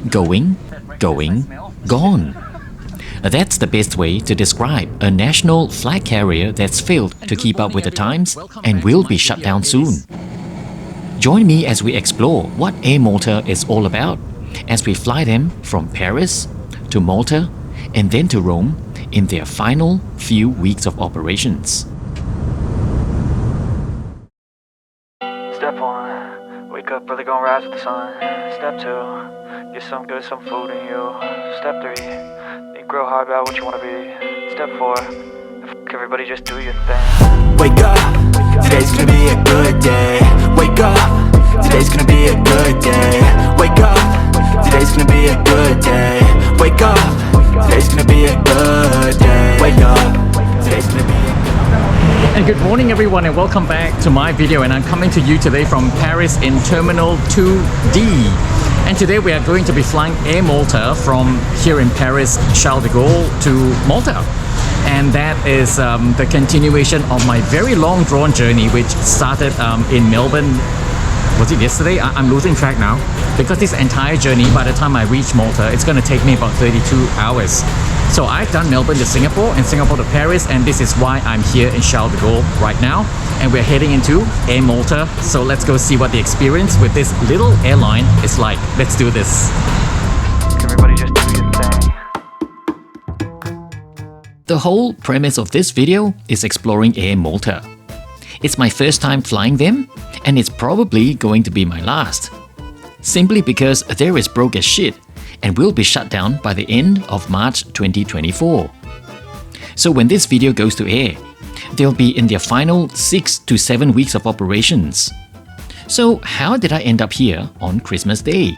going, gone. That's the best way to describe a national flag carrier that's failed to keep up with the times and will be shut down soon. Join me as we explore what Air Malta is all about as we fly them from Paris to Malta and then to Rome in their final few weeks of operations. Step 1, wake up early, gonna rise with the sun. Step 2, get some good, some food in you. Step 3, think real hard about what you wanna be. Step 4, fuck everybody, just do your thing. Wake up, today's gonna be a good day. Wake up, today's gonna be a good day. Wake up, today's gonna be a good day. Wake up, today's gonna be a good day. Wake up, today's gonna be a And good morning everyone, and welcome back to my video. And I'm coming to you today from Paris in Terminal 2D. And today we are going to be flying Air Malta from here in Paris, Charles de Gaulle to Malta. And that is the continuation of my very long drawn journey, which started in Melbourne. Was it yesterday? I'm losing track now. Because this entire journey, by the time I reach Malta, it's going to take me about 32 hours. So I've done Melbourne to Singapore and Singapore to Paris, and this is why I'm here in Charles de Gaulle right now. And we're heading into Air Malta. So let's go see what the experience with this little airline is like. Let's do this. Everybody just do your thing. The whole premise of this video is exploring Air Malta. It's my first time flying them, and it's probably going to be my last. Simply because they're as broke as shit and will be shut down by the end of March 2024. So when this video goes to air, they'll be in their final 6 to 7 weeks of operations. So how did I end up here on Christmas Day?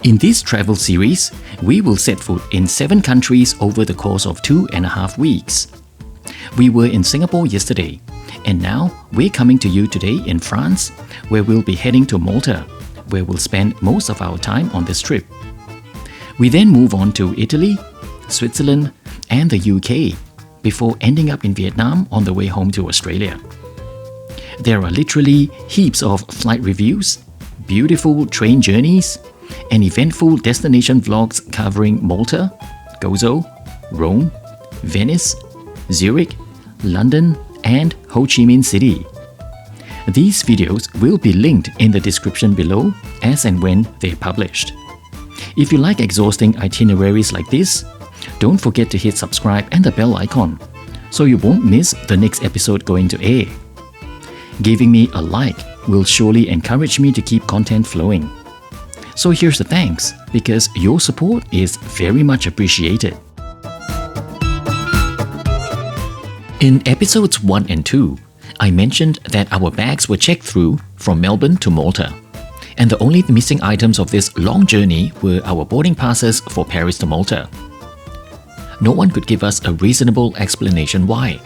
In this travel series, we will set foot in 7 countries over the course of 2.5 weeks. We were in Singapore yesterday, and now we're coming to you today in France, where we'll be heading to Malta, where we'll spend most of our time on this trip. We then move on to Italy, Switzerland, and the UK, before ending up in Vietnam on the way home to Australia. There are literally heaps of flight reviews, beautiful train journeys, and eventful destination vlogs covering Malta, Gozo, Rome, Venice, Zurich, London, and Ho Chi Minh City. These videos will be linked in the description below as and when they're published. If you like exhausting itineraries like this, don't forget to hit subscribe and the bell icon so you won't miss the next episode going to air. Giving me a like will surely encourage me to keep content flowing. So here's the thanks, because your support is very much appreciated. In episodes 1 and 2, I mentioned that our bags were checked through from Melbourne to Malta, and the only missing items of this long journey were our boarding passes for Paris to Malta. No one could give us a reasonable explanation why.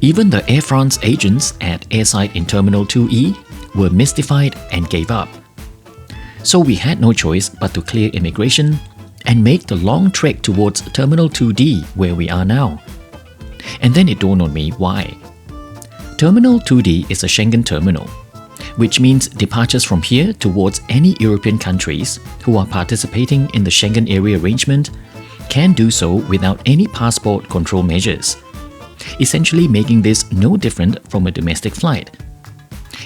Even the Air France agents at airside in Terminal 2E were mystified and gave up. So we had no choice but to clear immigration and make the long trek towards Terminal 2D, where we are now. And then it dawned on me why. Terminal 2D is a Schengen terminal, which means departures from here towards any European countries who are participating in the Schengen area arrangement can do so without any passport control measures, essentially making this no different from a domestic flight.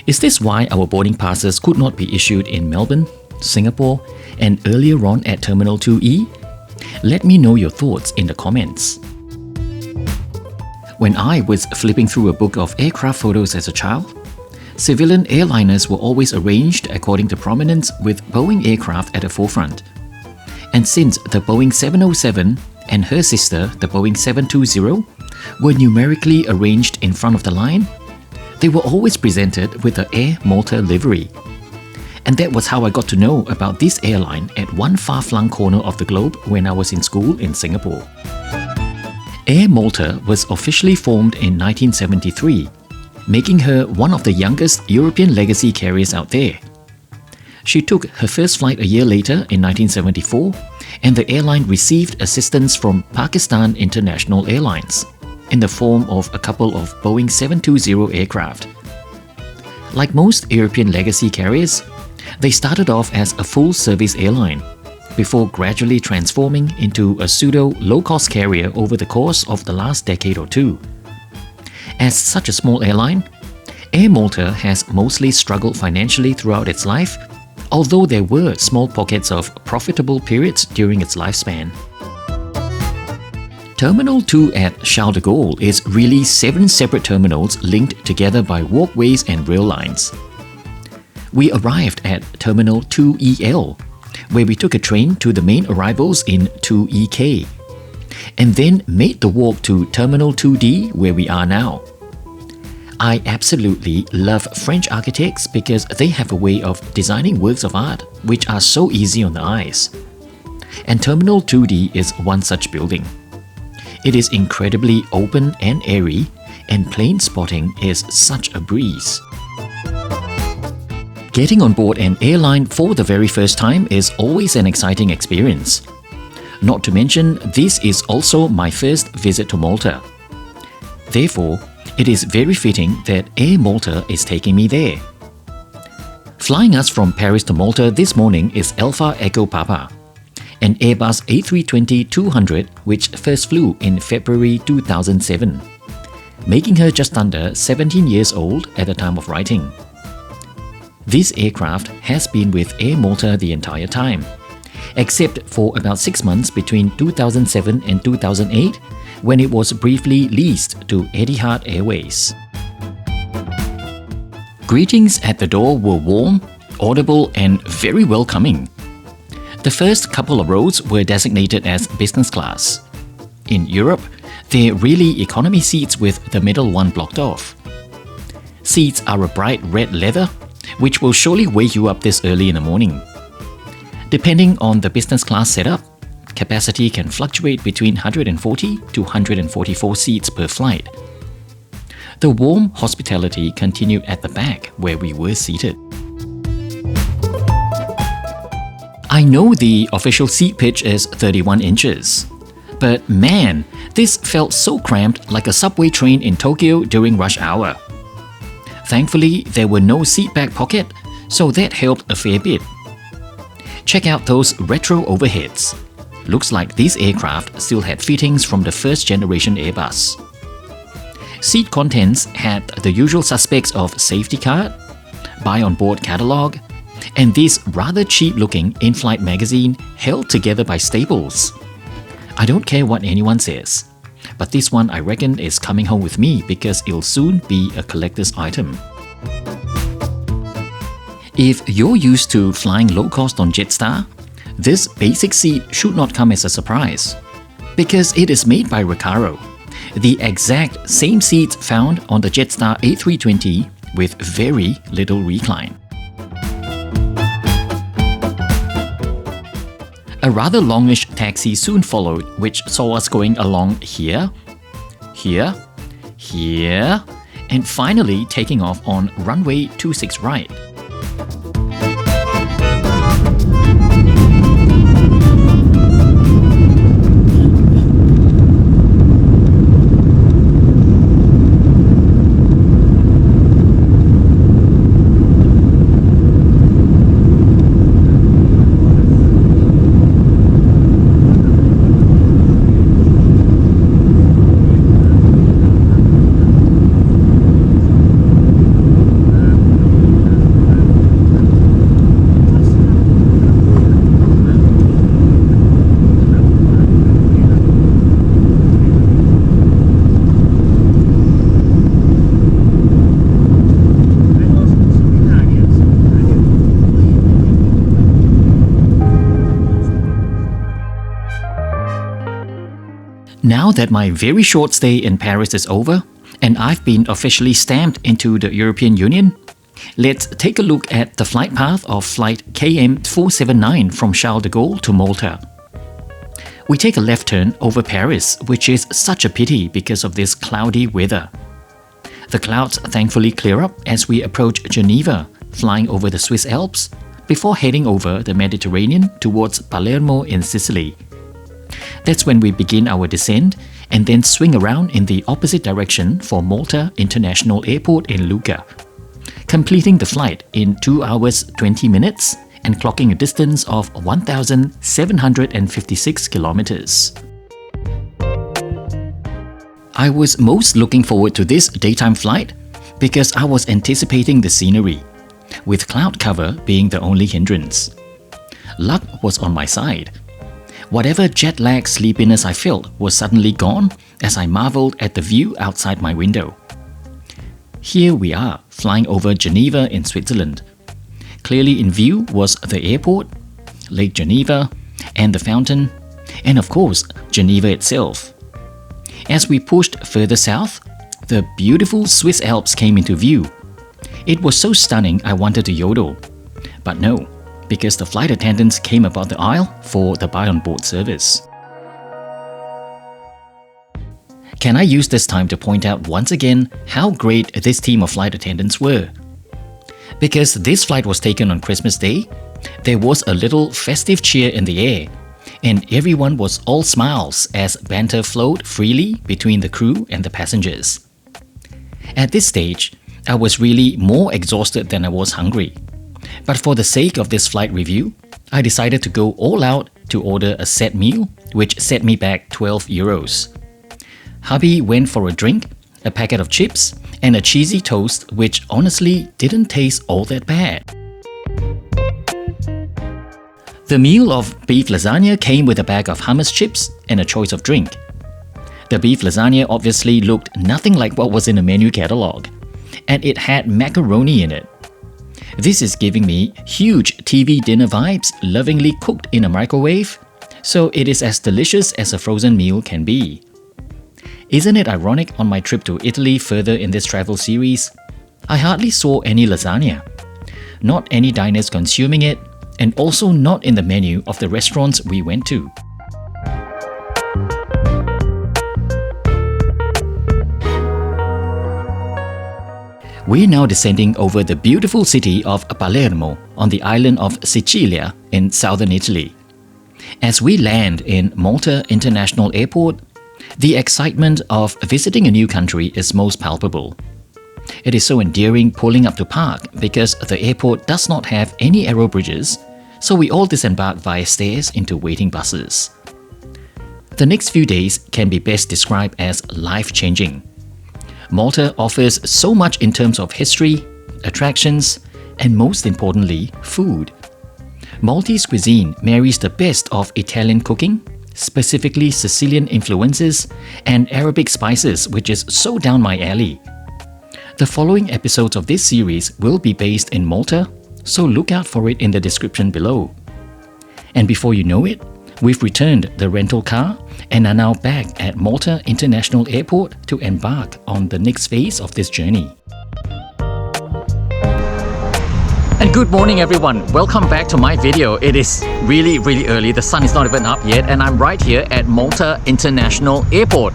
Is this why our boarding passes could not be issued in Melbourne, Singapore, and earlier on at Terminal 2E? Let me know your thoughts in the comments. When I was flipping through a book of aircraft photos as a child, civilian airliners were always arranged according to prominence with Boeing aircraft at the forefront. And since the Boeing 707 and her sister, the Boeing 720, were numerically arranged in front of the line, they were always presented with the Air Malta livery. And that was how I got to know about this airline at one far-flung corner of the globe when I was in school in Singapore. Air Malta was officially formed in 1973, making her one of the youngest European legacy carriers out there. She took her first flight a year later in 1974, and the airline received assistance from Pakistan International Airlines in the form of a couple of Boeing 720 aircraft. Like most European legacy carriers, they started off as a full-service airline, before gradually transforming into a pseudo low-cost carrier over the course of the last decade or two. As such a small airline, Air Malta has mostly struggled financially throughout its life, although there were small pockets of profitable periods during its lifespan. Terminal 2 at Charles de Gaulle is really 7 separate terminals linked together by walkways and rail lines. We arrived at Terminal 2EL, where we took a train to the main arrivals in 2EK, and then made the walk to Terminal 2D, where we are now. I absolutely love French architects because they have a way of designing works of art which are so easy on the eyes. And Terminal 2D is one such building. It is incredibly open and airy, and plane spotting is such a breeze. Getting on board an airline for the very first time is always an exciting experience. Not to mention, this is also my first visit to Malta. Therefore, it is very fitting that Air Malta is taking me there. Flying us from Paris to Malta this morning is Alpha Echo Papa, an Airbus A320-200 which first flew in February 2007, making her just under 17 years old at the time of writing. This aircraft has been with Air Malta the entire time, except for about 6 months between 2007 and 2008, when it was briefly leased to Etihad Airways. Greetings at the door were warm, audible, and very welcoming. The first couple of rows were designated as business class. In Europe, they're really economy seats with the middle one blocked off. Seats are a bright red leather, which will surely wake you up this early in the morning. Depending on the business class setup, capacity can fluctuate between 140 to 144 seats per flight. The warm hospitality continued at the back where we were seated. I know the official seat pitch is 31 inches, but man, this felt so cramped like a subway train in Tokyo during rush hour. Thankfully, there were no seat back pocket, so that helped a fair bit. Check out those retro overheads. Looks like these aircraft still had fittings from the first generation Airbus. Seat contents had the usual suspects of safety card, buy on board catalogue, and this rather cheap looking in-flight magazine held together by staples. I don't care what anyone says, but this one I reckon is coming home with me because it'll soon be a collector's item. If you're used to flying low cost on Jetstar, this basic seat should not come as a surprise, because it is made by Recaro, the exact same seats found on the Jetstar A320 with very little recline. A rather longish taxi soon followed, which saw us going along here, here, here, and finally taking off on runway 26 right. Now that my very short stay in Paris is over, and I've been officially stamped into the European Union, let's take a look at the flight path of flight KM 479 from Charles de Gaulle to Malta. We take a left turn over Paris, which is such a pity because of this cloudy weather. The clouds thankfully clear up as we approach Geneva, flying over the Swiss Alps, before heading over the Mediterranean towards Palermo in Sicily. That's when we begin our descent and then swing around in the opposite direction for Malta International Airport in Lucca, completing the flight in 2 hours 20 minutes and clocking a distance of 1,756 kilometers. I was most looking forward to this daytime flight because I was anticipating the scenery, with cloud cover being the only hindrance. Luck was on my side. Whatever jet lag sleepiness I felt was suddenly gone as I marveled at the view outside my window. Here we are, flying over Geneva in Switzerland. Clearly in view was the airport, Lake Geneva, and the fountain, and of course, Geneva itself. As we pushed further south, the beautiful Swiss Alps came into view. It was so stunning I wanted to yodel. But no, because the flight attendants came about the aisle for the buy on board service. Can I use this time to point out once again how great this team of flight attendants were? Because this flight was taken on Christmas Day, there was a little festive cheer in the air, and everyone was all smiles as banter flowed freely between the crew and the passengers. At this stage, I was really more exhausted than I was hungry. But for the sake of this flight review, I decided to go all out to order a set meal, which set me back 12 euros. Hubby went for a drink, a packet of chips, and a cheesy toast, which honestly didn't taste all that bad. The meal of beef lasagna came with a bag of hummus chips and a choice of drink. The beef lasagna obviously looked nothing like what was in the menu catalog, and it had macaroni in it. This is giving me huge TV dinner vibes, lovingly cooked in a microwave, so it is as delicious as a frozen meal can be. Isn't it ironic on my trip to Italy further in this travel series? I hardly saw any lasagna. Not any diners consuming it, and also not in the menu of the restaurants we went to. We're now descending over the beautiful city of Palermo on the island of Sicilia in southern Italy. As we land in Malta International Airport, the excitement of visiting a new country is most palpable. It is so endearing pulling up to park because the airport does not have any aero bridges, so we all disembark via stairs into waiting buses. The next few days can be best described as life-changing. Malta offers so much in terms of history, attractions, and most importantly, food. Maltese cuisine marries the best of Italian cooking, specifically Sicilian influences, and Arabic spices, which is so down my alley. The following episodes of this series will be based in Malta, so look out for it in the description below. And before you know it, we've returned the rental car and are now back at Malta International Airport to embark on the next phase of this journey. And good morning everyone, welcome back to my video. It is really early, the sun is not even up yet, and I'm right here at Malta International Airport.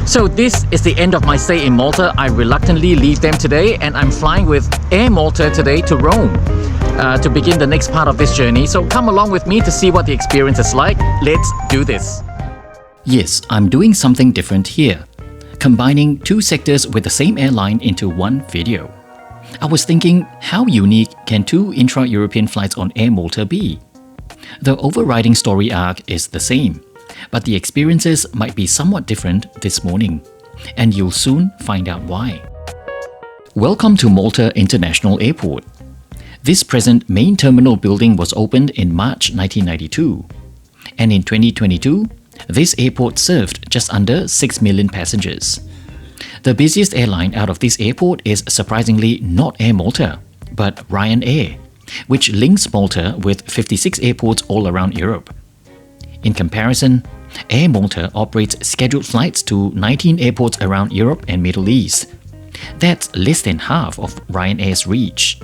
So this is the end of my stay in Malta. I reluctantly leave them today and I'm flying with Air Malta today to Rome to begin the next part of this journey. So come along with me to see what the experience is like. Let's do this. Yes, I'm doing something different here, combining two sectors with the same airline into one video. I was thinking, how unique can two intra-European flights on Air Malta be? The overriding story arc is the same, but the experiences might be somewhat different this morning, and you'll soon find out why. Welcome to Malta International Airport. This present main terminal building was opened in March 1992, and in 2022, this airport served just under 6 million passengers. The busiest airline out of this airport is surprisingly not Air Malta, but Ryanair, which links Malta with 56 airports all around Europe. In comparison, Air Malta operates scheduled flights to 19 airports around Europe and Middle East. That's less than half of Ryanair's reach.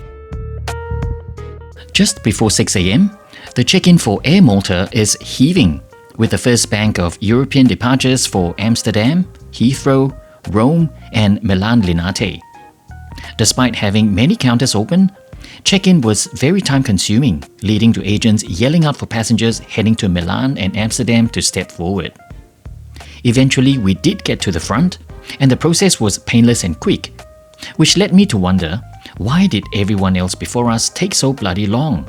Just before 6 AM, the check-in for Air Malta is heaving, with the first bank of European departures for Amsterdam, Heathrow, Rome, and Milan Linate. Despite having many counters open, check-in was very time-consuming, leading to agents yelling out for passengers heading to Milan and Amsterdam to step forward. Eventually, we did get to the front, and the process was painless and quick, which led me to wonder, why did everyone else before us take so bloody long?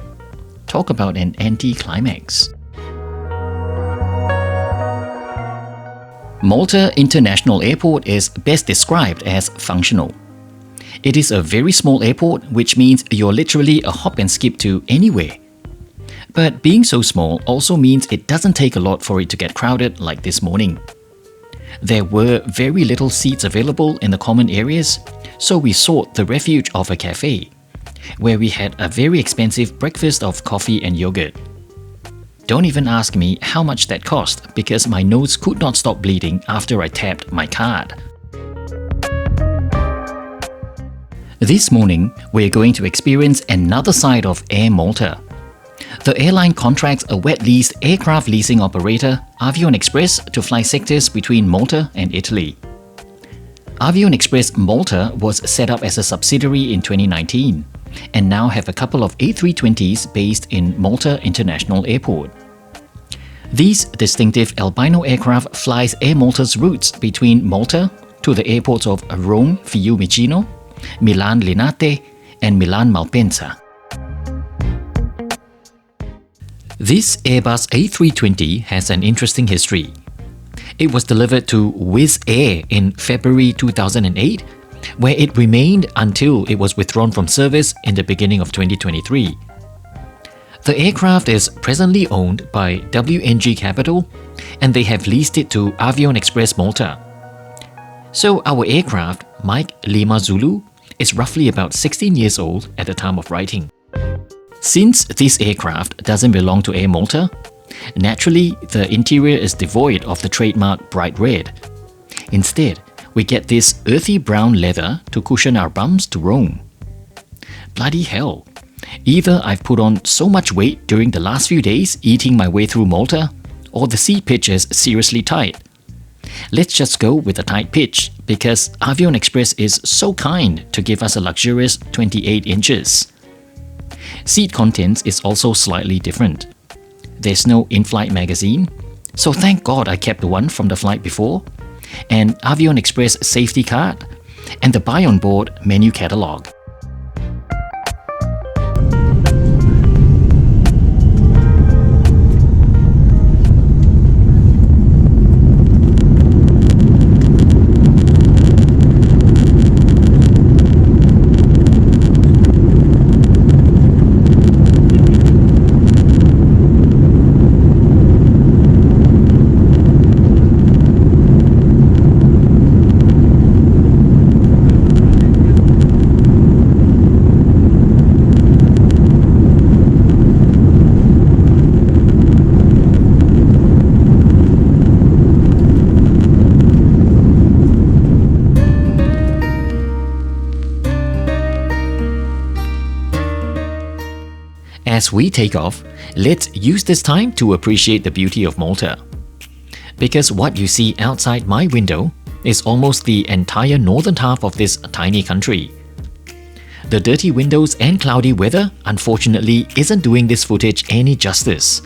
Talk about an anti-climax. Malta International Airport is best described as functional. It is a very small airport, which means you're literally a hop and skip to anywhere. But being so small also means it doesn't take a lot for it to get crowded like this morning. There were very little seats available in the common areas, so we sought the refuge of a cafe, where we had a very expensive breakfast of coffee and yogurt. Don't even ask me how much that cost because my nose could not stop bleeding after I tapped my card. This morning, we're going to experience another side of Air Malta. The airline contracts a wet-leased aircraft leasing operator, Avion Express, to fly sectors between Malta and Italy. Avion Express Malta was set up as a subsidiary in 2019 and now have a couple of A320s based in Malta International Airport. These distinctive albino aircraft flies Air Malta's routes between Malta to the airports of Rome Fiumicino, Milan Linate, and Milan Malpensa. This Airbus A320 has an interesting history. It was delivered to Wizz Air in February 2008, where it remained until it was withdrawn from service in the beginning of 2023. The aircraft is presently owned by WNG Capital, and they have leased it to Avion Express Malta. So our aircraft, Mike Lima Zulu, is roughly about 16 years old at the time of writing. Since this aircraft doesn't belong to Air Malta, naturally the interior is devoid of the trademark bright red. Instead, we get this earthy brown leather to cushion our bums to roam. Bloody hell! Either I've put on so much weight during the last few days eating my way through Malta, or the seat pitch is seriously tight. Let's just go with a tight pitch because Avion Express is so kind to give us a luxurious 28 inches. Seat contents is also slightly different. There's no in-flight magazine, so thank God I kept the one from the flight before, and Avion Express safety card, and the buy on board menu catalog. As we take off, let's use this time to appreciate the beauty of Malta. Because what you see outside my window is almost the entire northern half of this tiny country. The dirty windows and cloudy weather unfortunately isn't doing this footage any justice,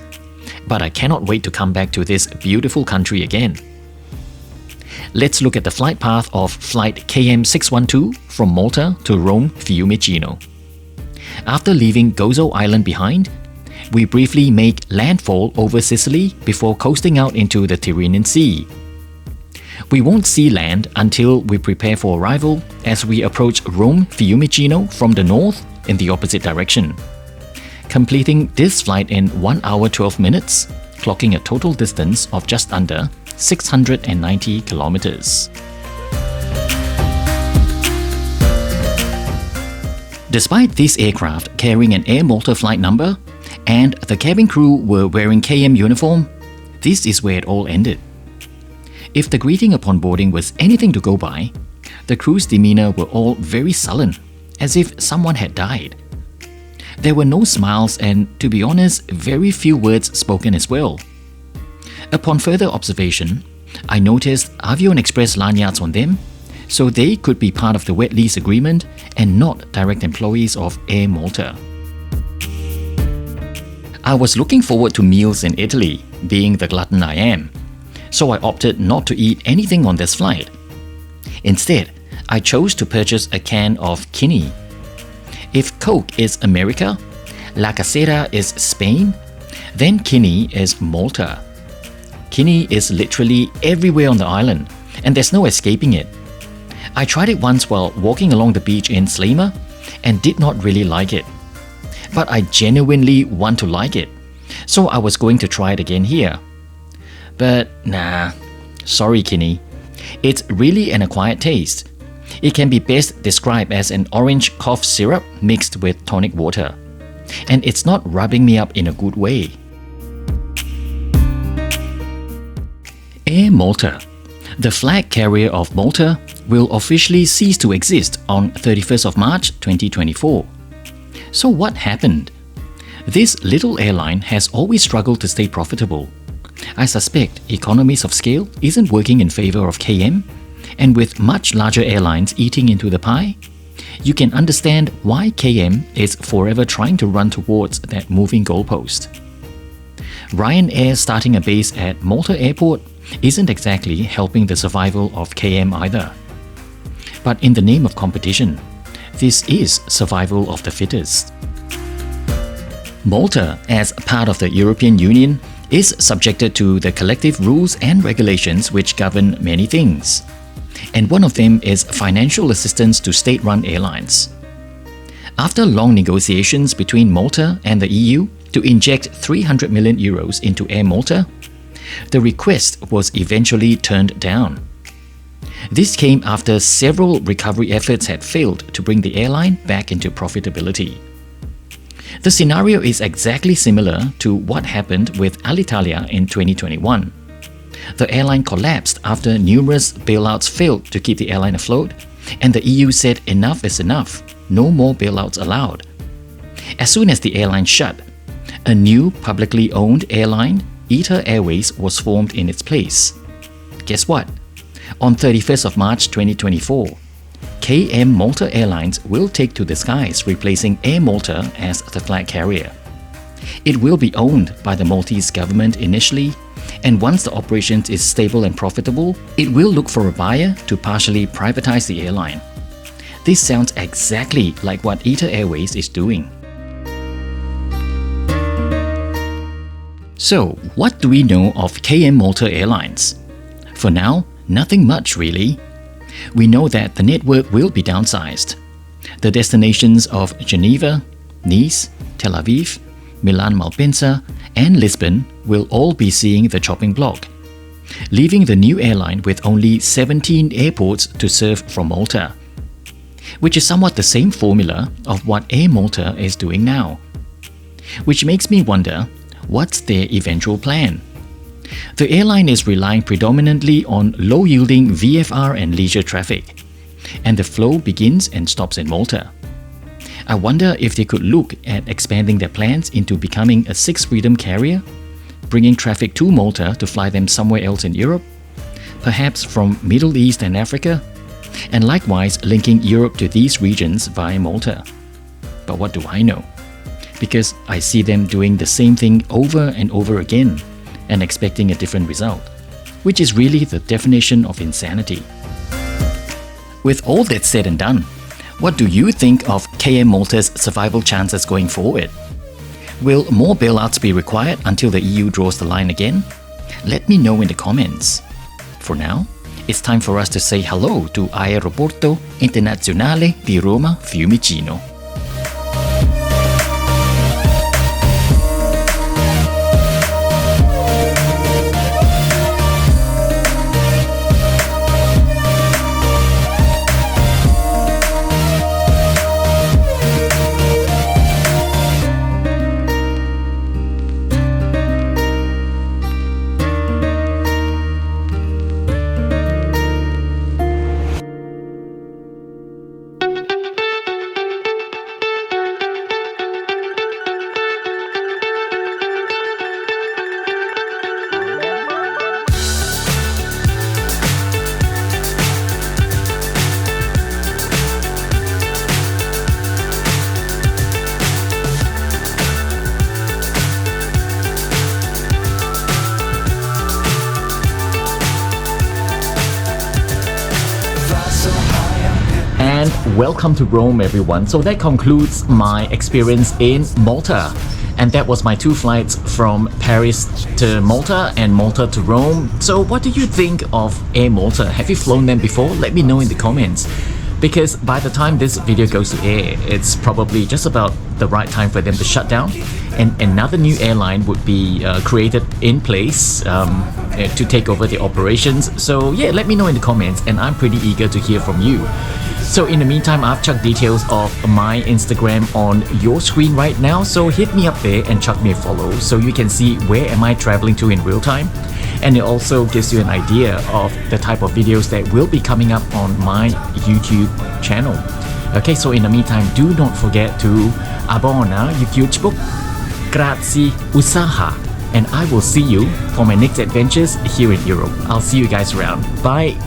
but I cannot wait to come back to this beautiful country again. Let's look at the flight path of flight KM 612 from Malta to Rome Fiumicino. After leaving Gozo Island behind, we briefly make landfall over Sicily before coasting out into the Tyrrhenian Sea. We won't see land until we prepare for arrival as we approach Rome Fiumicino from the north in the opposite direction, completing this flight in 1 hour 12 minutes, clocking a total distance of just under 690 kilometers. Despite this aircraft carrying an Air Malta flight number and the cabin crew were wearing KM uniform, this is where it all ended. If the greeting upon boarding was anything to go by, the crew's demeanor were all very sullen, as if someone had died. There were no smiles and, to be honest, very few words spoken as well. Upon further observation, I noticed Avion Express lanyards on them, so they could be part of the wet lease agreement and not direct employees of Air Malta. I was looking forward to meals in Italy, being the glutton I am, so I opted not to eat anything on this flight. Instead, I chose to purchase a can of Kinney. If Coke is America, La Casera is Spain, then Kini is Malta. Kini is literally everywhere on the island, and there's no escaping it. I tried it once while walking along the beach in Slima and did not really like it. But I genuinely want to like it, so I was going to try it again here. But nah, sorry Kini. It's really an acquired taste. It can be best described as an orange cough syrup mixed with tonic water. And it's not rubbing me up in a good way. Air Malta, the flag carrier of Malta, will officially cease to exist on 31st of March 2024. So what happened? This little airline has always struggled to stay profitable. I suspect economies of scale isn't working in favor of KM, and with much larger airlines eating into the pie, you can understand why KM is forever trying to run towards that moving goalpost. Ryanair starting a base at Malta Airport isn't exactly helping the survival of KM either. But in the name of competition, this is survival of the fittest. Malta, as part of the European Union, is subjected to the collective rules and regulations which govern many things. And one of them is financial assistance to state-run airlines. After long negotiations between Malta and the EU to inject 300 million euros into Air Malta, the request was eventually turned down. This came after several recovery efforts had failed to bring the airline back into profitability. The scenario is exactly similar to what happened with Alitalia in 2021. The airline collapsed after numerous bailouts failed to keep the airline afloat, and the EU said enough is enough, no more bailouts allowed. As soon as the airline shut, a new publicly owned airline, ITA Airways, was formed in its place. Guess what? On 31st of March 2024, KM Malta Airlines will take to the skies, replacing Air Malta as the flag carrier. It will be owned by the Maltese government initially, and once the operation is stable and profitable, it will look for a buyer to partially privatize the airline. This sounds exactly like what ITA Airways is doing. So, what do we know of KM Malta Airlines? For now, nothing much really. We know that the network will be downsized. The destinations of Geneva, Nice, Tel Aviv, Milan Malpensa, and Lisbon will all be seeing the chopping block, leaving the new airline with only 17 airports to serve from Malta, which is somewhat the same formula of what Air Malta is doing now. Which makes me wonder, what's their eventual plan? The airline is relying predominantly on low-yielding VFR and leisure traffic, and the flow begins and stops in Malta. I wonder if they could look at expanding their plans into becoming a sixth freedom carrier, bringing traffic to Malta to fly them somewhere else in Europe, perhaps from Middle East and Africa, and likewise linking Europe to these regions via Malta. But what do I know? Because I see them doing the same thing over and over again and expecting a different result, which is really the definition of insanity. With all that said and done, what do you think of KM Malta's survival chances going forward? Will more bailouts be required until the EU draws the line again? Let me know in the comments. For now, it's time for us to say hello to Aeroporto Internazionale di Roma Fiumicino. and welcome to Rome, everyone. So that concludes my experience in Malta. And that was my 2 flights from Paris to Malta and Malta to Rome. So what do you think of Air Malta? Have you flown them before? Let me know in the comments. Because by the time this video goes to air, it's probably just about the right time for them to shut down, and another new airline would be created in place to take over the operations. So yeah, let me know in the comments, and I'm pretty eager to hear from you. So in the meantime, I've chucked details of my Instagram on your screen right now, so hit me up there and chuck me a follow so you can see where am I traveling to in real time. And it also gives you an idea of the type of videos that will be coming up on my YouTube channel. Okay, so in the meantime, do not forget to abbona YouTube. Grazie usaha. And I will see you for my next adventures here in Europe. I'll see you guys around. Bye.